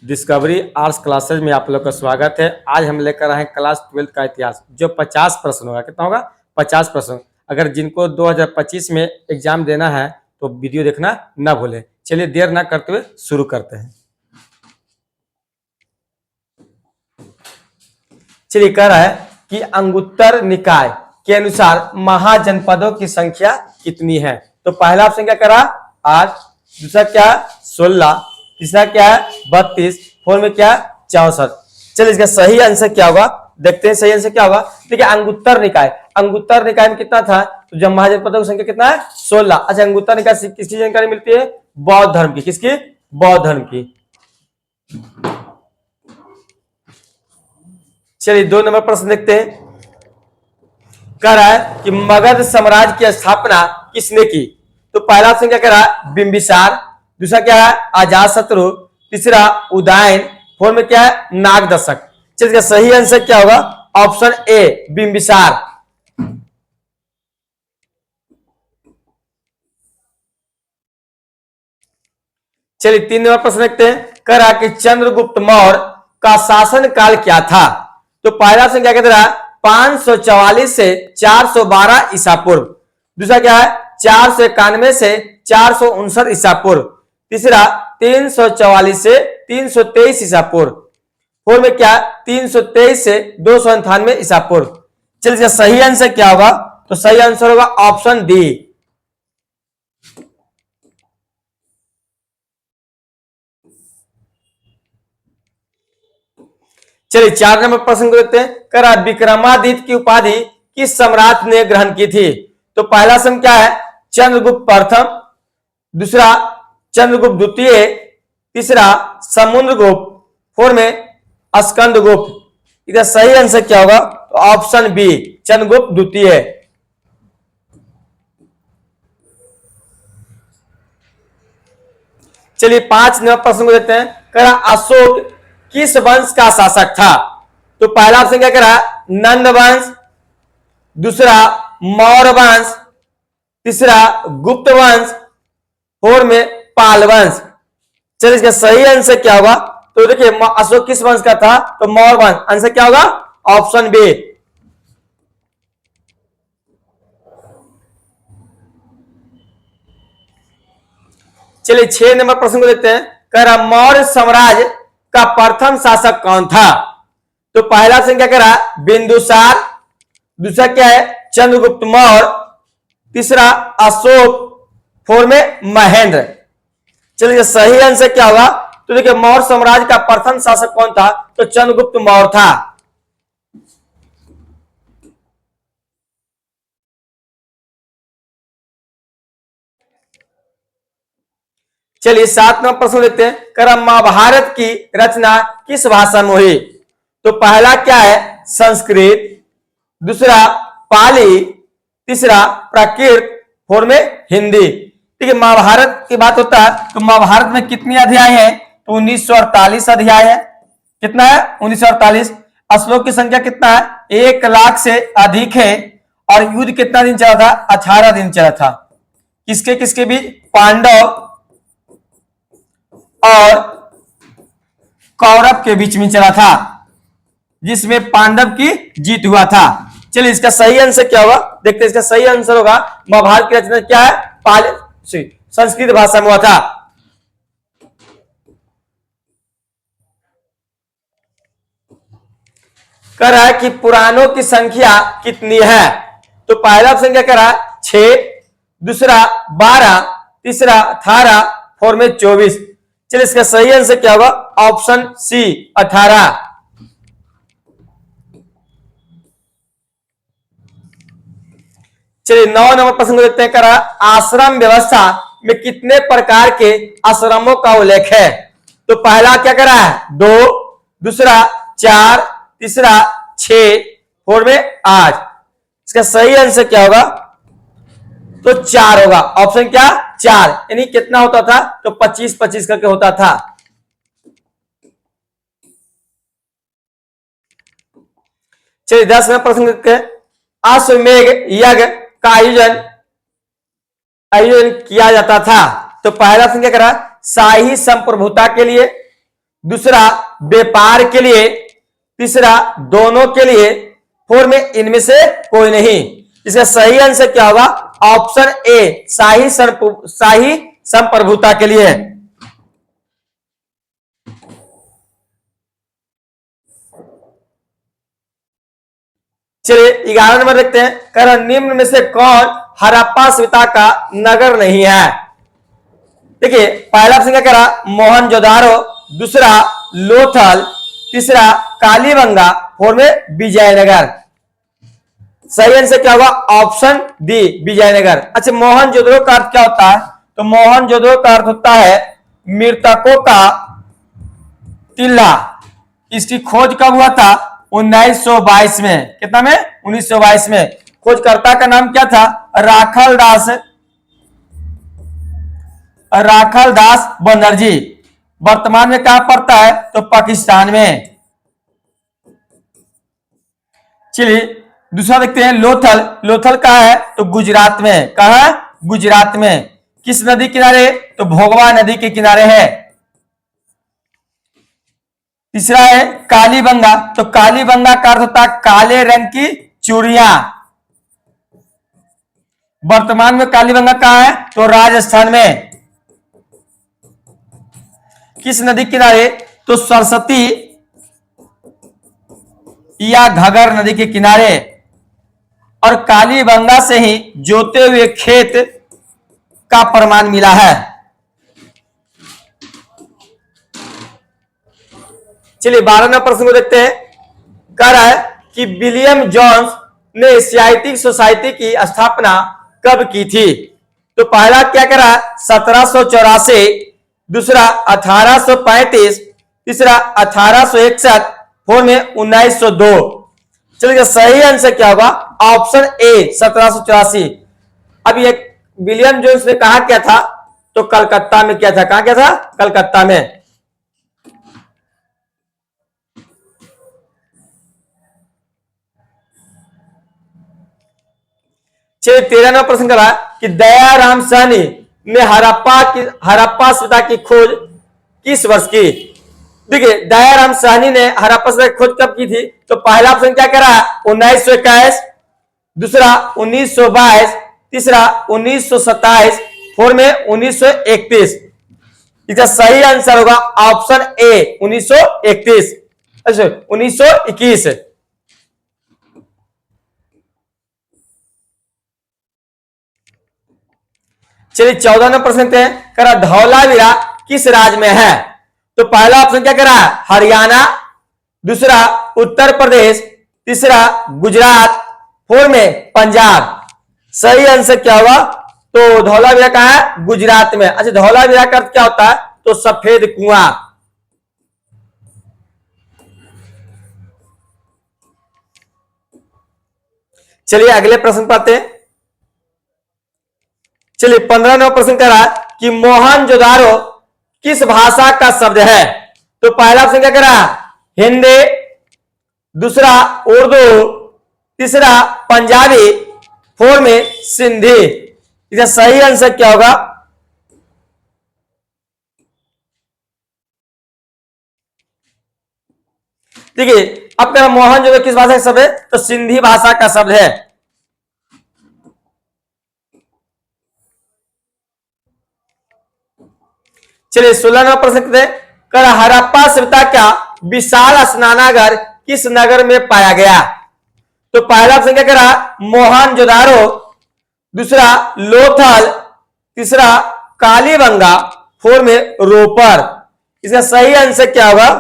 Discovery arts classes में आप लोग का स्वागत है। आज हम लेकर आए हैं क्लास 12 का इतिहास, जो 50 प्रश्न होगा। कितना होगा? 50 प्रश्न। अगर जिनको 2025 में एग्जाम देना है तो वीडियो देखना ना भूलें। चलिए देर ना करते हुए शुरू करते हैं। चलिए, कह रहा है कि अंगुत्तर निकाय के अनुसार महाजनपदों की संख्या कितनी है। तो पहला ऑप्शन क्या करा? 8, दूसरा क्या? 16, तीसरा क्या है? 32, फोर में क्या? 64। चलिए, इसका सही आंसर क्या होगा देखते हैं। सही आंसर क्या होगा? देखिए, अंगुत्तर निकाय में कितना था? तो जब महाजनपदों की संख्या कितना है? 16। अच्छा, अंगुत्तर निकाय से किसकी जानकारी मिलती है? बौद्ध धर्म की। किसकी? बौद्ध धर्म की। चलिए, 2 नंबर प्रश्न देखते हैं। कह रहा है कि मगध साम्राज्य की स्थापना किसने की? तो पहला ऑप्शन क्या कह रहा है? बिंबिसार, दूसरा क्या है? अजातशत्रु, तीसरा उदयन, फोर में क्या है? नागदशक। चलिए, इसका सही आंसर क्या होगा? ऑप्शन ए, बिंबिसार। चलिए, 3 नंबर प्रश्न देखते हैं। कह रहा कि चंद्रगुप्त मौर्य का शासन काल क्या था? तो पहला ऑप्शन क्या कहता है? 544 से 412 ईसा पूर्व, दूसरा क्या है? 491 से 459 ईसा पूर्व, तीसरा 344 से 323 ईसा पूर्व, फोर में क्या? 323 से 298 ईसा पूर्व। चलिए, इसका सही आंसर क्या होगा? तो सही आंसर होगा ऑप्शन डी। चलिए, 4 नंबर प्रश्न को देखते हैं। करा विक्रमादित्य की उपाधि किस सम्राट ने ग्रहण की थी? तो पहला सम क्या है? चंद्रगुप्त प्रथम, दूसरा चंद्रगुप्त द्वितीय, तीसरा समुद्रगुप्त, फोर में स्कंदगुप्त। इसका सही आंसर क्या होगा? तो ऑप्शन बी, चंद्रगुप्त द्वितीय। चलिए, 5 नंबर प्रश्न को देखते हैं। करा अशोक किस वंश का शासक था? तो पहला ऑप्शन क्या करा? नंद वंश, दूसरा मौर्य वंश, तीसरा गुप्त वंश, फोर में पाल वंश। चलिए, इसका सही आंसर क्या होगा? तो देखिए, अशोक किस वंश का था? तो मौर्य वंश। आंसर क्या होगा? Option B. चलिए, 6 नंबर प्रश्न को देखते हैं। कह रहा मौर्य साम्राज्य का प्रथम शासक कौन था? तो पहला ऑप्शन क्या करा? बिंदुसार, दूसरा क्या है? चंद्रगुप्त मौर्य, तीसरा अशोक, फोर में महेंद्र। चलिए, सही आंसर क्या होगा? तो देखिए, मौर्य साम्राज्य का प्रथम शासक कौन था? तो चंद्रगुप्त मौर्य था। चलिए, 7 नंबर प्रश्न देखते हैं। करा महाभारत की रचना किस भाषा में हुई? तो पहला क्या है? संस्कृत, दूसरा पाली, तीसरा प्राकृत, फोर में हिंदी। ठीक है, महाभारत की बात होता है तो महाभारत में कितनी अध्याय है? तो 1948 अध्याय है। कितना है? 1948। श्लोक की संख्या कितना है? 1 लाख से अधिक है। और युद्ध कितना दिन चला था? 18 दिन चला था। किसके किसके बीच? पांडव और कौरव के बीच में चला था, जिसमें पांडव की जीत हुआ था। चलिए, इसका सही आंसर क्या होगा देखते हैं। इसका सही आंसर होगा महाभारत की रचना क्या है? संस्कृत भाषा में हुआ था। कह रहा है कि पुराणों की संख्या कितनी है? तो पहला ऑप्शन क्या कह रहा है? 6, दूसरा 12, तीसरा 18, फोर में 24। चलिए, इसका सही आंसर क्या होगा? Option C, 18। चलिए, 9 नंबर प्रश्न को देखते हैं। करा आश्रम व्यवस्था में कितने प्रकार के आश्रमों का उल्लेख है? तो पहला क्या करा है? 2, दूसरा 4, तीसरा 6, फोर में 8। इसका सही आंसर क्या होगा? तो 4 होगा। ऑप्शन क्या? 4। यानी कितना होता था? तो 25-25 करके होता था। चलिए, 10 नंबर प्रश्न देखते हैं। अश्वमेध यज्ञ का आयोजन किया जाता था। तो पहला ऑप्शन क्या करा? शाही संप्रभुता के लिए, दूसरा व्यापार के लिए, तीसरा दोनों के लिए, फोर में इनमें से कोई नहीं। इसका सही आंसर क्या होगा? ऑप्शन ए, शाही संप्रभुता के लिए। चलिए 11 नंबर देखते हैं। कह निम्न में से कौन हड़प्पा सभ्यता का नगर नहीं है? देखिए पहला ऑप्शन क्या कह रहा? मोहनजोदारो, दूसरा लोथल, तीसरा कालीबंगा, फोर में विजयनगर। सही आंसर क्या होगा? Option D, Vijayanagar. अच्छा मोहनजोदड़ो का अर्थ क्या होता है? तो मोहनजोदड़ो का अर्थ होता है मृतकों का टीला। इसकी खोज कब हुआ था? 1922 में। कितना में? 1922 में। खोजकर्ता का नाम क्या था? राखल दास बनर्जी। वर्तमान में कहां पड़ता है? तो पाकिस्तान में। चलिए दूसरा देखते हैं। लोथल, लोथल कहां है? तो गुजरात में। कहां है? गुजरात में। किस नदी किनारे? तो भोगवा नदी के किनारे है। तीसरा है कालीबंगा, तो कालीबंगा का अर्थ होता है काले रंग की चूड़ियां। वर्तमान में कालीबंगा कहां है? तो राजस्थान में। किस नदी किनारे? तो सरस्वती या घगर नदी के किनारे। और कालीबंगा से ही जोते हुए खेत का प्रमाण मिला है। चलिए 12 नंबर प्रश्न को देखते हैं। कह रहा है कि विलियम जोन्स ने एशियाटिक सोसाइटी की स्थापना कब की थी? तो पहला क्या कह रहा है? 1784, दूसरा 1835, तीसरा 1861, फोर में 1902। चलिए सही आंसर क्या होगा? ऑप्शन ए, 1784। अब ये विलियम जोन्स ने कहा क्या था? तो कलकत्ता में किया था। कहां क्या था? कलकत्ता में। चलिए 13 नंबर प्रश्न करा कि दयाराम साहनी ने हड़प्पा सभ्यता की खोज किस वर्ष की? देखिए दयाराम साहनी ने हड़प्पा सभ्यता की खोज कब की थी? तो पहला ऑप्शन क्या कह रहा है? 1921, दूसरा 1922, तीसरा 1927, फोर में 1931। इसका सही आंसर होगा ऑप्शन ए, 1931। अच्छा 1921। चलिए 14 नंबर प्रश्न है। करा धौलावीरा किस राज्य में है? तो पहला ऑप्शन क्या करा? हरियाणा, दूसरा उत्तर प्रदेश, तीसरा गुजरात, फोर में पंजाब। सही आंसर क्या होगा? तो धौलावीरा कहां है? गुजरात में। अच्छा धौलावीरा का अर्थ क्या होता है? तो सफेद कुआं। चलिए अगले प्रश्न पाते हैं। चलिए 15 नंबर प्रश्न करा कि मोहनजोदारो किस भाषा का शब्द है? तो पहला ऑप्शन क्या करा? हिंदी, दूसरा उर्दू, तीसरा पंजाबी, फोर में सिंधी। इसका सही आंसर क्या होगा? देखिए अब कह मोहनजोदड़ो किस भाषा का शब्द है? तो सिंधी भाषा का शब्द है। चलिए 16 नंबर प्रश्न कर हड़प्पा सभ्यता का विशाल स्नानागार किस नगर में पाया गया? तो पहला ऑप्शन क्या करा? मोहनजोदारो, दूसरा लोथल, तीसरा कालीबंगा, फोर में रोपर। इसका सही आंसर क्या होगा?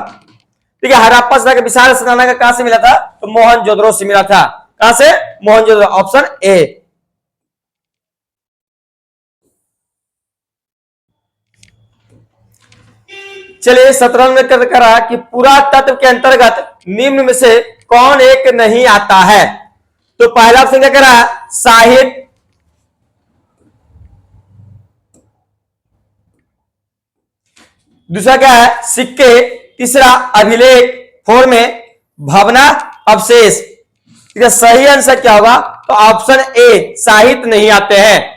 ठीक है हड़प्पा सभ्यता का विशाल स्नानागार कहां से मिला था? तो मोहनजोदड़ो से मिला था। कहां से? Mohenjodaro, option A. चलिए 17 में करा कि पुरातत्व के अंतर्गत निम्न में से कौन एक नहीं आता है? तो पहला ऑप्शन क्या करा? साहित्य, दूसरा क्या है? सिक्के, तीसरा अभिलेख, फोर में भवना अवशेष। इसका सही आंसर क्या होगा? तो ऑप्शन ए, साहित्य नहीं आते हैं।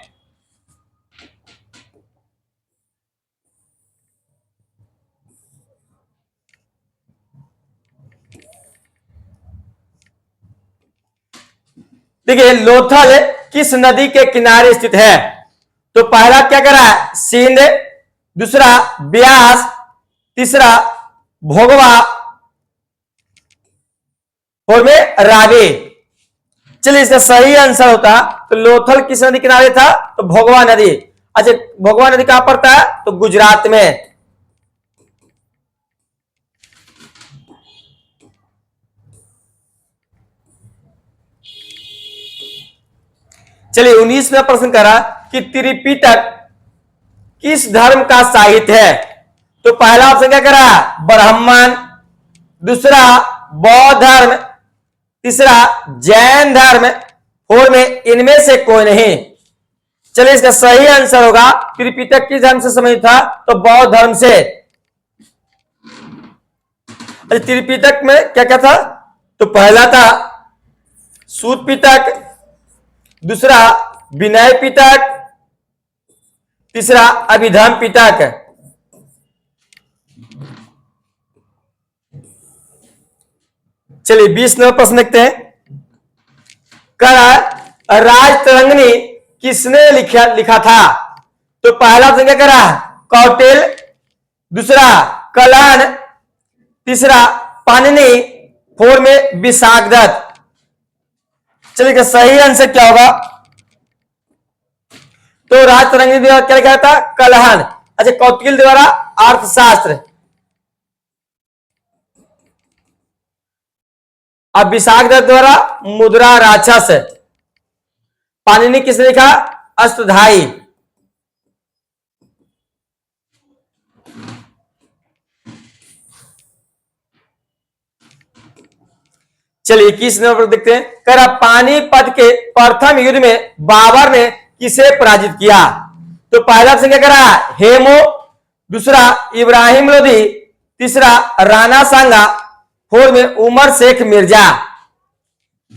देखिए लोथल किस नदी के किनारे स्थित है? तो पहला क्या करा है? सिंध, दूसरा ब्यास, तीसरा भोगवा और में रावी। चलिए इसका सही आंसर होता तो लोथल किस नदी किनारे था? तो भोगवा नदी। अच्छा भोगवा नदी कहां पड़ता है? तो गुजरात में। चलिए 19वां प्रश्न करा कि त्रिपिटक किस धर्म का साहित्य है? तो पहला ऑप्शन क्या करा? ब्राह्मण, दूसरा बौद्ध धर्म, तीसरा जैन धर्म, और में इनमें से कोई नहीं। चलिए इसका सही आंसर होगा त्रिपिटक किस धर्म से संबंधित था? तो बौद्ध धर्म से। त्रिपिटक में क्या क्या था? तो पहला था सूत पिटक, दूसरा विनय पिटक, तीसरा अभिधर्म पिटक। चलिए 20वां प्रश्न देखते हैं। राजतरंगिणी किसने लिखा था? तो पहला ऑप्शन क्या करा? कौटिल्य, दूसरा कलान, तीसरा पाणिनि, फोर में विशाखदत्त। चलिए क्या सही आंसर क्या होगा? तो राजतरंगिणी द्वारा क्या लिखा था? कलहन। अच्छा कौटिल्य द्वारा अर्थशास्त्र, अब विशाखदत्त द्वारा मुद्रा राक्षस, पाणिनि किसने लिखा? अष्टधाई। चलिए 21 नंबर देखते हैं। करा पानीपत के प्रथम युद्ध में बाबर ने किसे पराजित किया? तो पहला ऑप्शन क्या करा? हेमो, दूसरा इब्राहिम लोधी, तीसरा राणा सांगा, फोर में उमर शेख मिर्जा।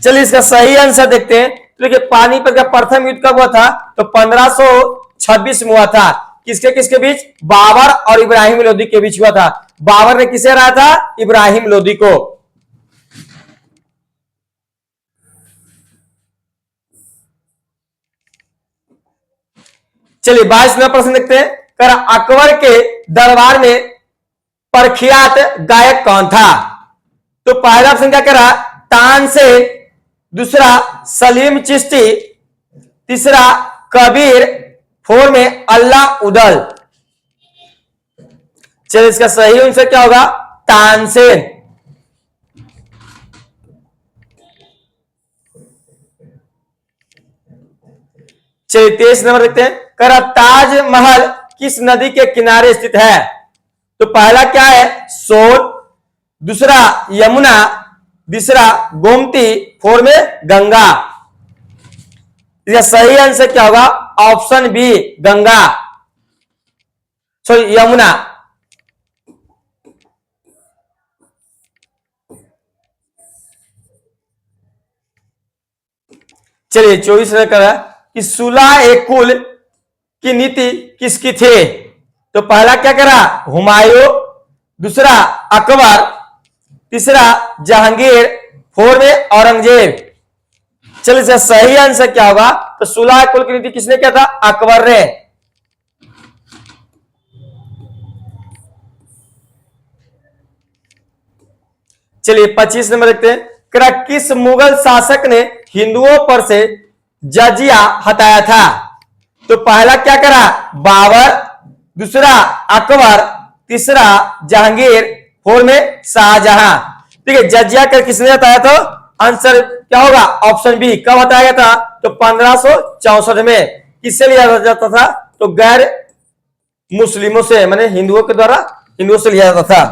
चलिए इसका सही आंसर देखते हैं। तो देखिए पानीपत का प्रथम युद्ध कब हुआ था? तो 1526 में हुआ था। किसके किसके बीच? बाबर और इब्राहिम लोधी के बीच हुआ था। बाबर ने किसे हराया था? इब्राहिम लोधी को। चलिए 22वां प्रश्न देखते हैं। कर अकबर के दरबार में प्रख्यात गायक कौन था? तो पहला ऑप्शन क्या करा? तानसेन, दूसरा सलीम चिश्ती, तीसरा कबीर, फोर में अल्लाह उदल। चलिए इसका सही आंसर क्या होगा? तानसेन। चलिए 23 नंबर देखते हैं। करा ताजमहल किस नदी के किनारे स्थित है? तो पहला क्या है? सोन, दूसरा यमुना, तीसरा गोमती, फोर में गंगा। इसका सही आंसर क्या होगा? Option B Ganga, sorry Yamuna. चलिए 24 नंबर करा कि सुलह ए कुल की नीति किसकी थी? तो पहला क्या करा? हुमायूं, दूसरा अकबर, तीसरा जहांगीर, फोर में औरंगजेब। चलिए इसका सही आंसर क्या होगा? तो सुलह कुल की नीति किसने किया था? अकबर ने। चलिए 25 नंबर देखते हैं। किस मुगल शासक ने हिंदुओं पर से जजिया हटाया था? तो पहला क्या करा? बाबर, दूसरा अकबर, तीसरा जहांगीर, फोर में शाहजहां। ठीक है जजिया कर किसने हटाया था? आंसर क्या होगा? Option B. कब हटाया गया था? तो 1564 में। किससे लिया जाता था? तो गैर मुस्लिमों से, माने हिंदुओं के द्वारा हिंदुओं से लिया जाता था।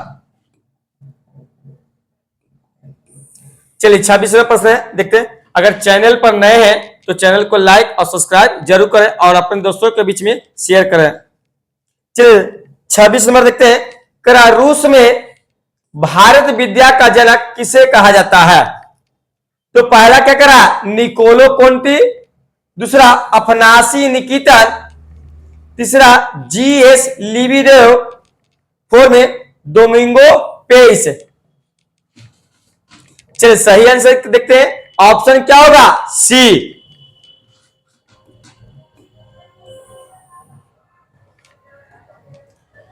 चलिए 26वां प्रश्न देखते हैं। अगर चैनल पर नए हैं तो चैनल को लाइक और सब्सक्राइब जरूर करें और अपने दोस्तों के बीच में शेयर करें। चलिए 26 नंबर देखते हैं। करा रूस में भारत विद्या का जनक किसे कहा जाता है? तो पहला क्या करा? निकोलो कोंटी, दूसरा अफनासी निकितन, तीसरा जीएस लिबिदेव, फोर में डोमिंगो पेस। चलिए सही आंसर देखते हैं। ऑप्शन क्या होगा? सी।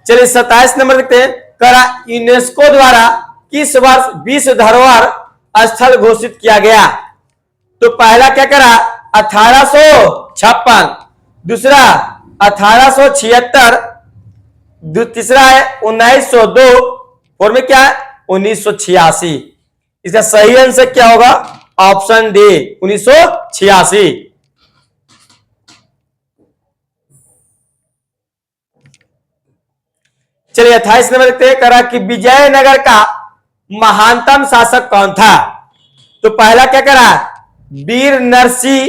चलिए 27 नंबर देखते हैं। करा यूनेस्को द्वारा किस वर्ष विश्व धरोहर स्थल घोषित किया गया? तो पहला क्या करा? 1856, दूसरा 1876, तीसरा है 1902, और में क्या है 1986। इसका सही आंसर क्या होगा? Option D 1986। चलिए 28 नंबर देखते हैं। करा कि विजयनगर का महानतम शासक कौन था? तो पहला क्या करा? वीर नरसिंह,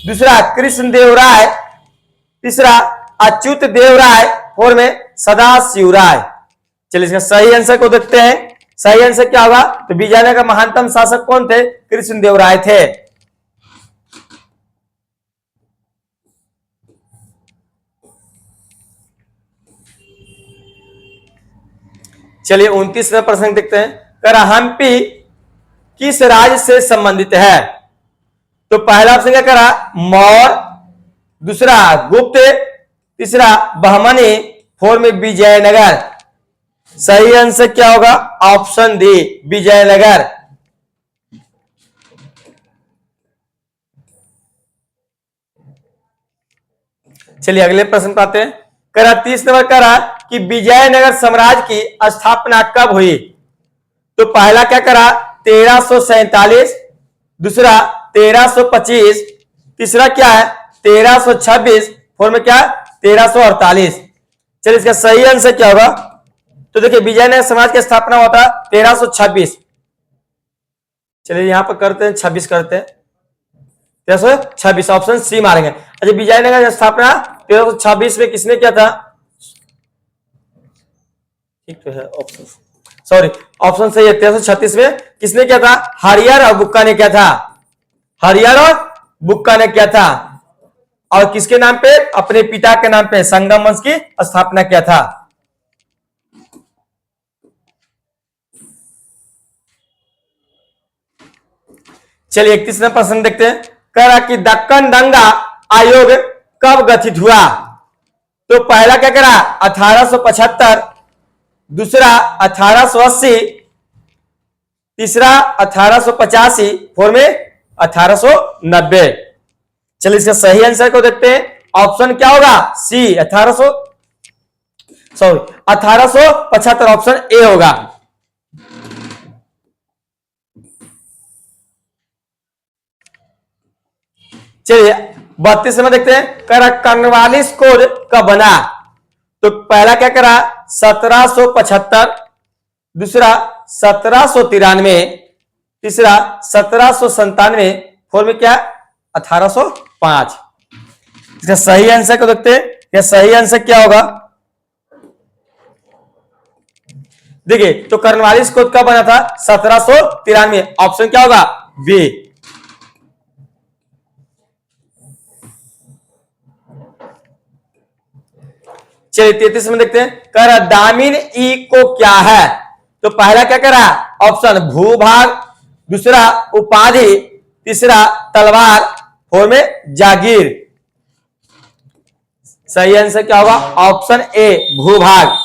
दूसरा कृष्णदेव राय, तीसरा अच्युत देव राय, और में सदाशिव राय। चलिए इसका सही आंसर को देखते हैं। सही आंसर क्या होगा? तो विजयनगर का महानतम शासक कौन थे? कृष्णदेव राय थे। चलिए 29वां प्रश्न देखते हैं। करा हम्पी किस राज्य से संबंधित है? तो पहला ऑप्शन क्या करा? मौर्य, दूसरा गुप्त, तीसरा बहमनी, फोर में विजयनगर। सही आंसर क्या होगा? Option D Vijayanagar. चलिए अगले प्रश्न पाते हैं। करा 30 नंबर करा कि विजयनगर साम्राज्य की स्थापना कब हुई? तो पहला क्या करा? 1347, दूसरा 1325, तीसरा क्या है 1326, फोर में क्या 1348। चलिए इसका सही आंसर क्या होगा? तो देखिए विजयनगर समाज की स्थापना हुआ था 1326। चलिए यहां पर करते हैं 26 करते हैं। 1326 ऑप्शन सी मारेंगे। अच्छा विजयनगर की स्थापना 1326 में किसने किया था? ठीक तो है ऑप्शन, सॉरी ऑप्शन सही है। 1336 में किसने किया था? हरियर और बुक्का ने किया था। हरियर और बुक्का ने किया था। और किसके नाम पे? अपने पिता के नाम पे संगम वंश की स्थापना किया था। चलिए 31वां प्रश्न देखते हैं। कह कि दक्कन दंगा आयोग कब गठित हुआ? तो पहला क्या करा? 1875, दूसरा 1880, तीसरा 1885, फोर में 1890। चलिए इसका सही आंसर को देखते हैं। ऑप्शन क्या होगा? सी 1875 ऑप्शन ए होगा। चलिए 32 में देखते हैं। करा कॉर्नवालिस कोड कब बना? तो पहला क्या करा? 1775, दूसरा 1793, तीसरा 1797, फोर में क्या 1805। इसका सही आंसर को देखते हैं। यह सही आंसर क्या होगा? देखिए तो कॉर्नवालिस कोड कब बना था? 1793। ऑप्शन क्या होगा? बी। चलिए 33 में देखते हैं। करा दामिन ई को क्या है? तो पहला क्या करा? ऑप्शन भूभाग, दूसरा उपाधि, तीसरा तलवार, फोर में जागीर। सही आंसर क्या होगा? ऑप्शन ए भूभाग।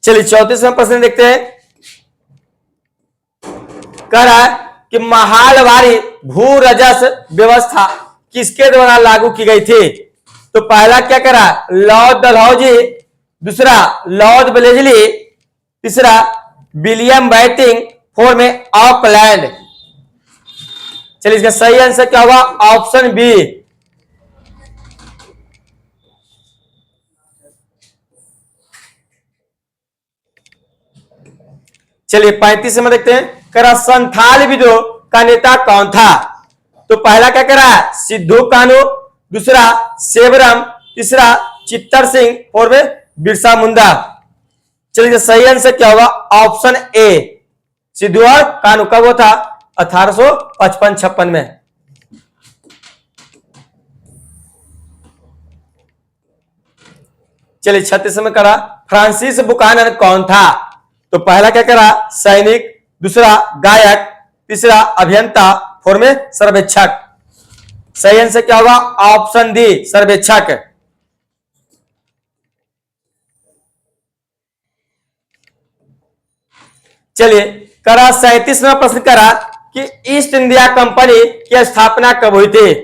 चलिए 34वां प्रश्न देखते हैं। कह रहा है कि महालवारी भू रजस व्यवस्था किसके द्वारा लागू की गई थी? तो पहला क्या करा? लॉर्ड डलहौजी, दूसरा लॉर्ड ब्लेजली, तीसरा विलियम बैटिंग, फोर में ऑकलैंड। चलिए इसका सही आंसर क्या होगा? Option B. चलिए 35 में देखते हैं। करा संथाल विद्रोह का नेता कौन था? तो पहला क्या करा? सिद्धू कानू, दूसरा सेबरम, तीसरा चित्तर सिंह, और में बिरसा मुंडा। चलिए सही आंसर क्या होगा? ऑप्शन ए सिद्धू और कानू। कब वो था? 1855-56 में। चलिए 36 में करा फ्रांसिस बुकानन कौन था? तो पहला क्या करा? सैनिक, दूसरा गायक, तीसरा अभियंता, फोर में सर्वेक्षक। सही आंसर क्या होगा? ऑप्शन डी सर्वेक्षक। चलिए करा 37वां प्रश्न करा कि ईस्ट इंडिया कंपनी की स्थापना कब हुई थी?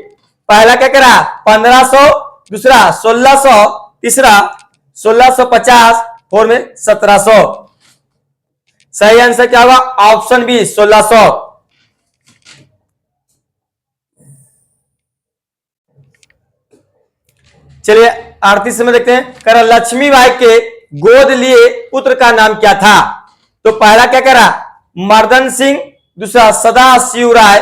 पहला क्या करा? 1500, दूसरा 1600, तीसरा 1650, फोर में 1700। सही आंसर क्या होगा? Option B 1600। चलिए 38 में देखते हैं करा लक्ष्मीबाई के गोद लिए पुत्र का नाम क्या था? तो पहला क्या करा? मर्दन सिंह, दूसरा सदाशिव राय,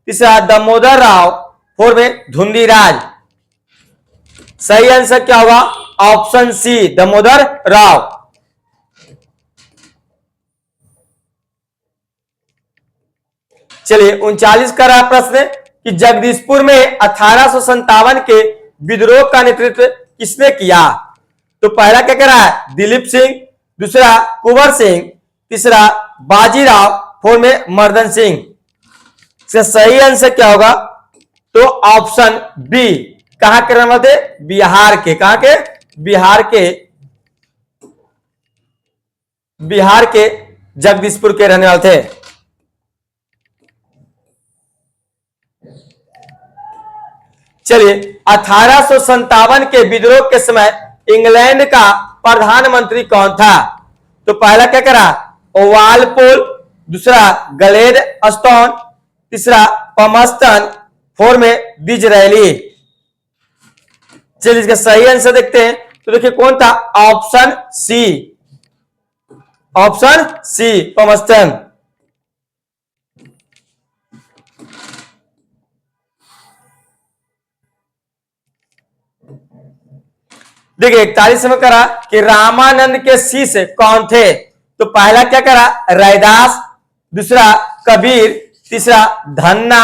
तीसरा दामोदर राव, फोर में धुंधीराज। सही आंसर क्या होगा? Option C Damodar Rao. चलिए 39 का रहा प्रश्न कि जगदीशपुर में 1857 के विद्रोह का नेतृत्व किसने किया? तो पहला क्या करा है? दिलीप सिंह, दूसरा कुंवर सिंह, तीसरा बाजीराव, फोर में मर्दन सिंह। इसका सही आंसर क्या होगा? तो ऑप्शन बी। कहां के रहने वाले थे? बिहार के। कहां के? बिहार के जगदीशपुर के रहने वाले थे। चलिए 1857 के विद्रोह के समय इंग्लैंड का प्रधानमंत्री कौन था? तो पहला क्या करा? वालपोल, दूसरा ग्लेड स्टोन, तीसरा पमस्टन, फोर में डिजरेली। चलिए इसका सही आंसर देखते हैं। तो देखिए कौन था? Option C, Palmerston. देखिए 41 में करा कि रामानंद के शिष्य कौन थे? तो पहला क्या करा? रैदास, दूसरा कबीर, तीसरा धन्ना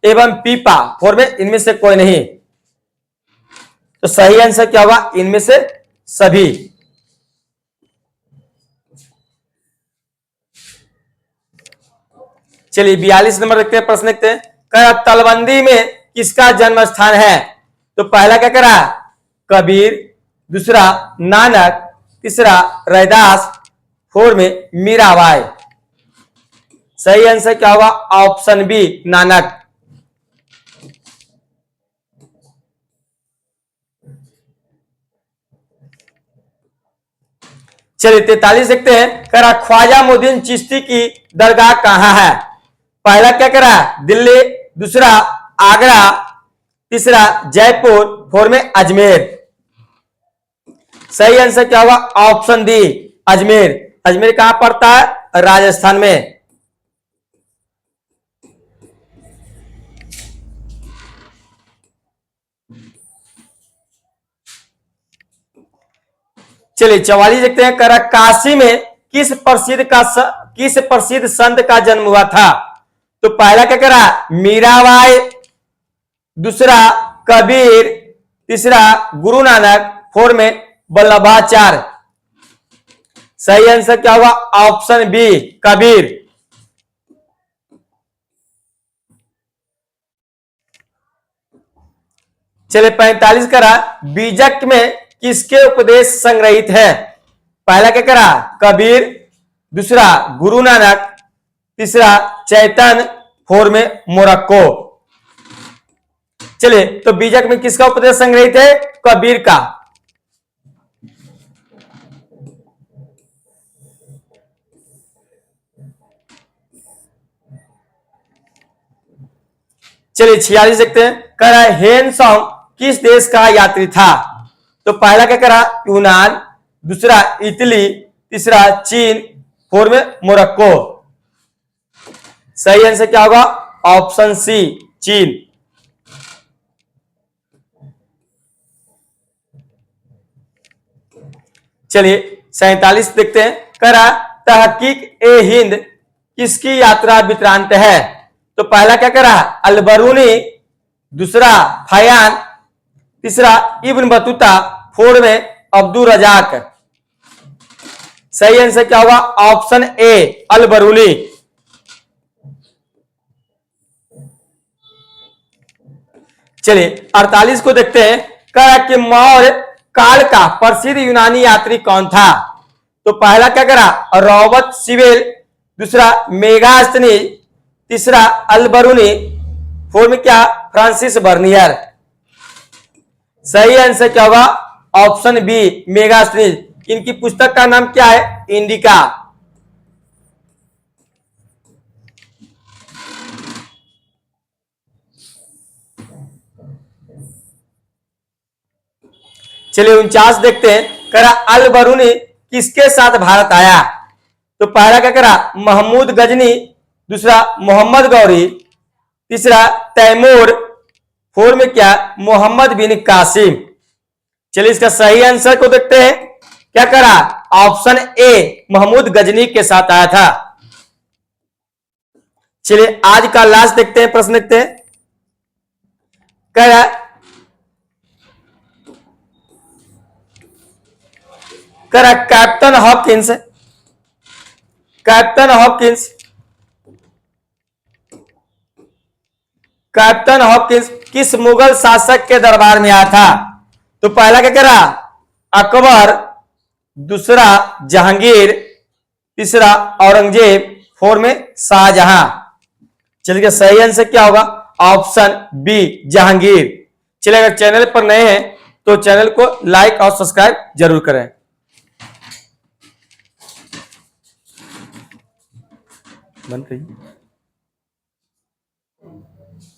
एवं पीपा, फोर में इनमें से कोई नहीं। तो सही आंसर क्या होगा? इनमें से सभी। चलिए 42 नंबर देखते हैं, प्रश्न देखते हैं। करा तलवंडी में किसका जन्म स्थान है? तो पहला क्या करा? कबीर, दूसरा नानक, तीसरा रैदास, फोर में मीराबाई। सही आंसर क्या होगा? Option B Nanak. चलिए 43 देखते हैं। करा ख्वाजा मोदीन चिश्ती की दरगाह कहां है? पहला क्या करा? दिल्ली, दूसरा आगरा, तीसरा जयपुर, फोर में अजमेर। सही आंसर क्या होगा? Option D Ajmer. अजमेर कहां पड़ता है? राजस्थान में। चलिए 44 देखते हैं। करा काशी में किस प्रसिद्ध संत का जन्म हुआ था? तो पहला क्या करा? मीराबाई, दूसरा कबीर, तीसरा गुरु नानक, फोर में वल्लभाचार्य। सही आंसर क्या होगा? Option B Kabir. चलिए 45 करा बीजक में किसके उपदेश संग्रहित है? पहला क्या करा? कबीर, दूसरा गुरु नानक, तीसरा चैतन्य, फोर में मोरक्को। चलिए तो बीजक में किसका उपदेश संग्रहित है? कबीर का। चलिए 46 देखते हैं। करा हेनसॉन्ग किस देश का यात्री था? तो पहला क्या करा? यूनान, दूसरा इटली, तीसरा चीन, फोर में मोरक्को। सही आंसर क्या होगा? ऑप्शन सी चीन। चलिए 47 देखते हैं। करा तहकीक ए हिंद किसकी यात्रा वृत्तांत है? तो पहला क्या करा? अलबरूनी, दूसरा फयान, तीसरा इब्न बतूता, फोर में अब्दुल रजाक। सही आंसर क्या होगा? Option A Al Biruni. चलिए 48 को देखते हैं। कहा कि मौर्य काल का प्रसिद्ध यूनानी यात्री कौन था? तो पहला क्या करा? रॉबर्ट सिवेल, दूसरा मेगास्थनीज, तीसरा अल्बरूनी, फोर्थ में क्या? Francis Bernier. सही आंसर क्या होगा? Option B Megasthenes. इनकी पुस्तक का नाम क्या है? इंडिका। चलिए 49 देखते हैं। करा अल बरूनी किसके साथ भारत आया? तो पहला क्या करा? महमूद गजनी, दूसरा मोहम्मद गौरी, तीसरा तैमूर, फोर्थ में क्या? मोहम्मद बिन कासिम। चलिए इसका सही आंसर को देखते हैं। क्या करा? ऑप्शन ए महमूद गजनी के साथ आया था। चलिए आज का लास्ट देखते हैं, प्रश्न देखते हैं। कह करा captain Hawkins, captain Hawkins, captain Hawkins किस मुगल शासक के दरबार में आया था? तो पहला क्या करा? अकबर, दूसरा जहांगीर, तीसरा औरंगजेब, फोर्थ में शाहजहां। चलिए सही आंसर क्या होगा? Option B Jahangir. चलिए अगर चैनल पर नए हैं तो चैनल को लाइक और सब्सक्राइब जरूर करें। बंद करिए।